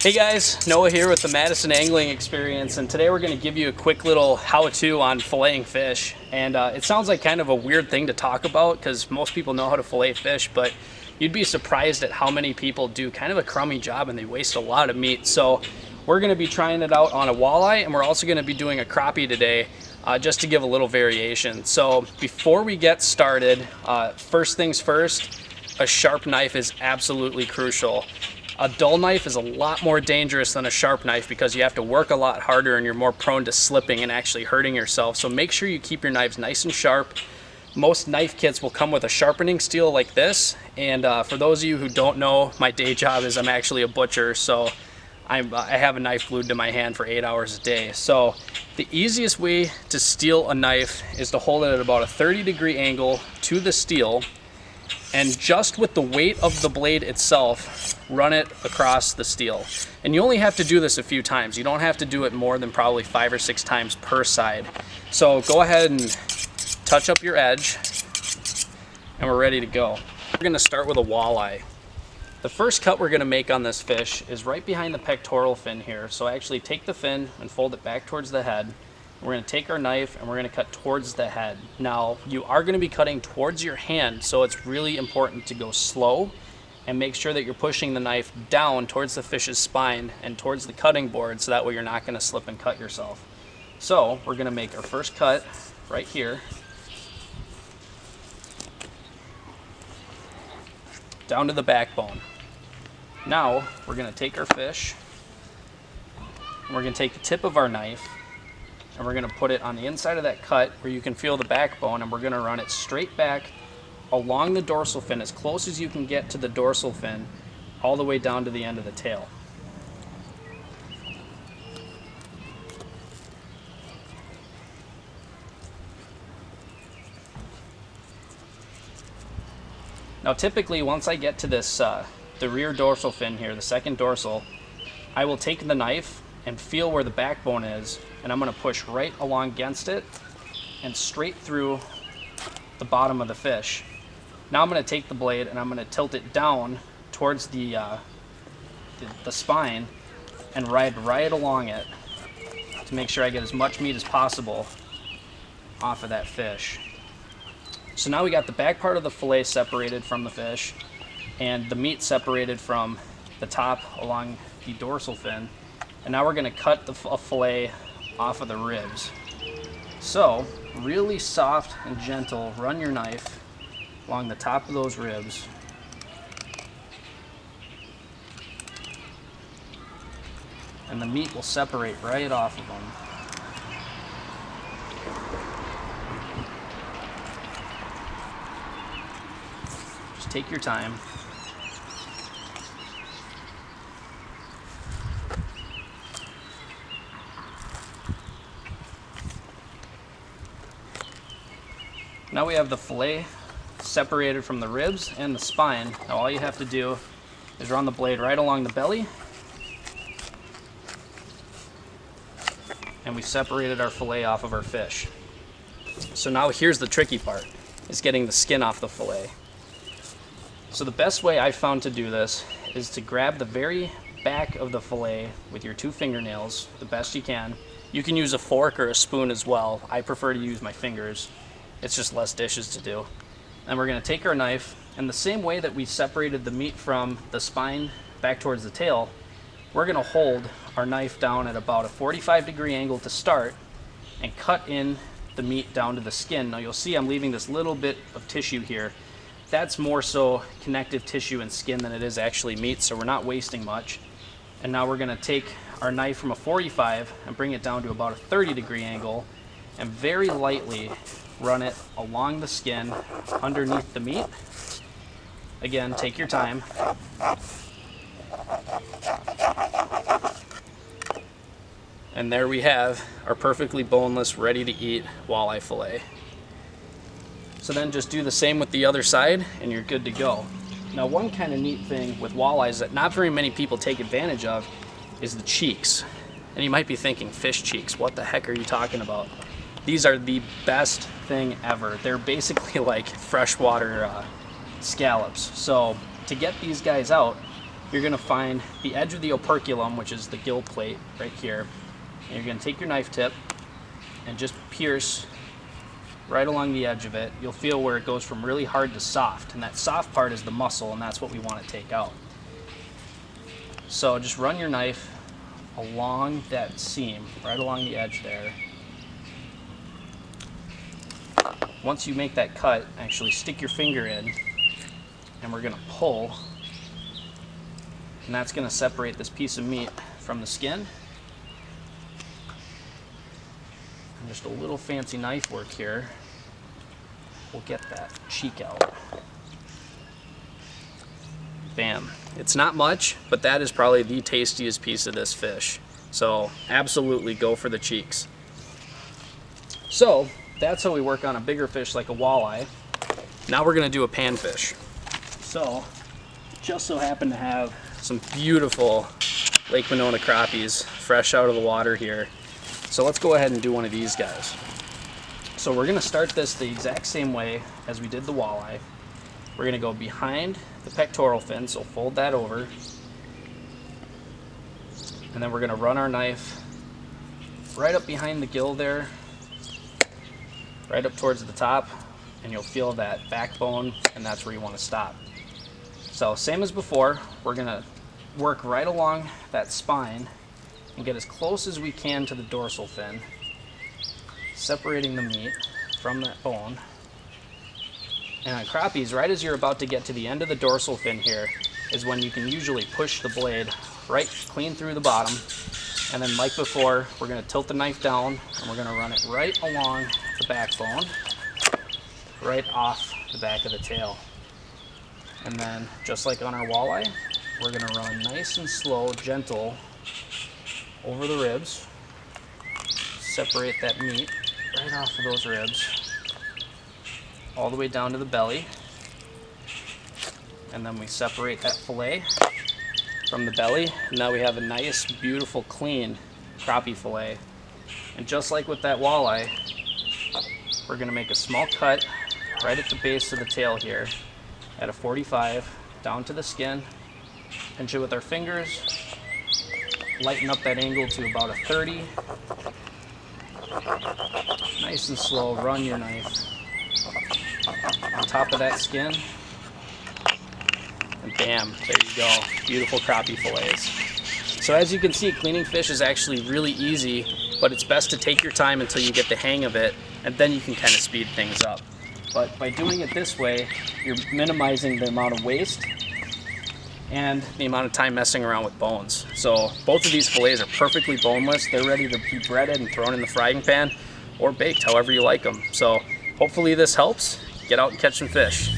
Hey guys, Noah here with the Madison Angling Experience, and today we're going to give you a quick little how-to on filleting fish. And it sounds like kind of a weird thing to talk about because most people know how to fillet fish, but you'd be surprised at how many people do kind of a crummy job and they waste a lot of meat. So we're going to be trying it out on a walleye, and we're also going to be doing a crappie today just to give a little variation. So before we get started, first things first, a sharp knife is absolutely crucial. A dull knife is a lot more dangerous than a sharp knife because you have to work a lot harder and you're more prone to slipping and actually hurting yourself. So make sure you keep your knives nice and sharp. Most knife kits will come with a sharpening steel like this. And for those of you who don't know, my day job is I'm actually a butcher. So I have a knife glued to my hand for 8 hours a day. So the easiest way to steel a knife is to hold it at about a 30-degree angle to the steel, and just with the weight of the blade itself, run it across the steel. And you only have to do this a few times. You don't have to do it more than probably 5 or 6 times per side. So go ahead and touch up your edge, and we're ready to go. We're gonna start with a walleye. The first cut we're gonna make on this fish is right behind the pectoral fin here. So actually take the fin and fold it back towards the head. We're going to take our knife and we're going to cut towards the head. Now, you are going to be cutting towards your hand, so it's really important to go slow and make sure that you're pushing the knife down towards the fish's spine and towards the cutting board, so that way you're not going to slip and cut yourself. So we're going to make our first cut right here, down to the backbone. Now we're going to take our fish and we're going to take the tip of our knife and we're going to put it on the inside of that cut where you can feel the backbone, and we're going to run it straight back along the dorsal fin as close as you can get to the dorsal fin, all the way down to the end of the tail. Now typically once I get to this, the rear dorsal fin here, the second dorsal, I will take the knife and feel where the backbone is, and I'm going to push right along against it and straight through the bottom of the fish. Now I'm going to take the blade and I'm going to tilt it down towards the spine and ride right along it to make sure I get as much meat as possible off of that fish. So now we got the back part of the fillet separated from the fish and the meat separated from the top along the dorsal fin. And now we're going to cut a fillet off of the ribs. So, really soft and gentle, run your knife along the top of those ribs. And the meat will separate right off of them. Just take your time. Now we have the fillet separated from the ribs and the spine. Now all you have to do is run the blade right along the belly, and we separated our fillet off of our fish. So now here's the tricky part, is getting the skin off the fillet. So the best way I found to do this is to grab the very back of the fillet with your 2 fingernails the best you can. You can use a fork or a spoon as well. I prefer to use my fingers. It's just less dishes to do. And we're going to take our knife, and the same way that we separated the meat from the spine back towards the tail, we're going to hold our knife down at about a 45-degree angle to start and cut in the meat down to the skin. Now you'll see I'm leaving this little bit of tissue here. That's more so connective tissue and skin than it is actually meat, so we're not wasting much. And now we're going to take our knife from a 45 and bring it down to about a 30-degree angle and very lightly run it along the skin underneath the meat. Again, take your time. And there we have our perfectly boneless, ready to eat walleye fillet. So then just do the same with the other side and you're good to go. Now one kind of neat thing with walleyes that not very many people take advantage of is the cheeks. And you might be thinking, fish cheeks, what the heck are you talking about? These are the best thing ever. They're basically like freshwater scallops. So to get these guys out, you're gonna find the edge of the operculum, which is the gill plate right here. And you're gonna take your knife tip and just pierce right along the edge of it. You'll feel where it goes from really hard to soft, and that soft part is the muscle, and that's what we want to take out. So just run your knife along that seam, right along the edge there. Once you make that cut, actually stick your finger in, and we're going to pull, and that's going to separate this piece of meat from the skin. And just a little fancy knife work here will get that cheek out. Bam. It's not much, but that is probably the tastiest piece of this fish. So absolutely go for the cheeks. So that's how we work on a bigger fish like a walleye. Now we're going to do a panfish. So just so happen to have some beautiful Lake Monona crappies fresh out of the water here. So let's go ahead and do one of these guys. So we're going to start this the exact same way as we did the walleye. We're going to go behind the pectoral fin, so fold that over. And then we're going to run our knife right up behind the gill there, right up towards the top, and you'll feel that backbone, and that's where you want to stop. So same as before, we're going to work right along that spine and get as close as we can to the dorsal fin, separating the meat from that bone. And on crappies, right as you're about to get to the end of the dorsal fin here is when you can usually push the blade right clean through the bottom. And then like before, we're going to tilt the knife down and we're going to run it right along the backbone, right off the back of the tail. And then just like on our walleye, we're going to run nice and slow, gentle over the ribs, separate that meat right off of those ribs, all the way down to the belly, and then we separate that fillet from the belly, and now we have a nice, beautiful, clean crappie fillet. And just like with that walleye, we're going to make a small cut right at the base of the tail here at a 45 down to the skin, pinch it with our fingers, lighten up that angle to about a 30. Nice and slow, run your knife on top of that skin, and bam, there you go, beautiful crappie fillets. So as you can see, cleaning fish is actually really easy, but it's best to take your time until you get the hang of it, and then you can kind of speed things up. But by doing it this way, you're minimizing the amount of waste and the amount of time messing around with bones. So both of these fillets are perfectly boneless. They're ready to be breaded and thrown in the frying pan or baked, however you like them. So hopefully this helps. Get out and catch some fish.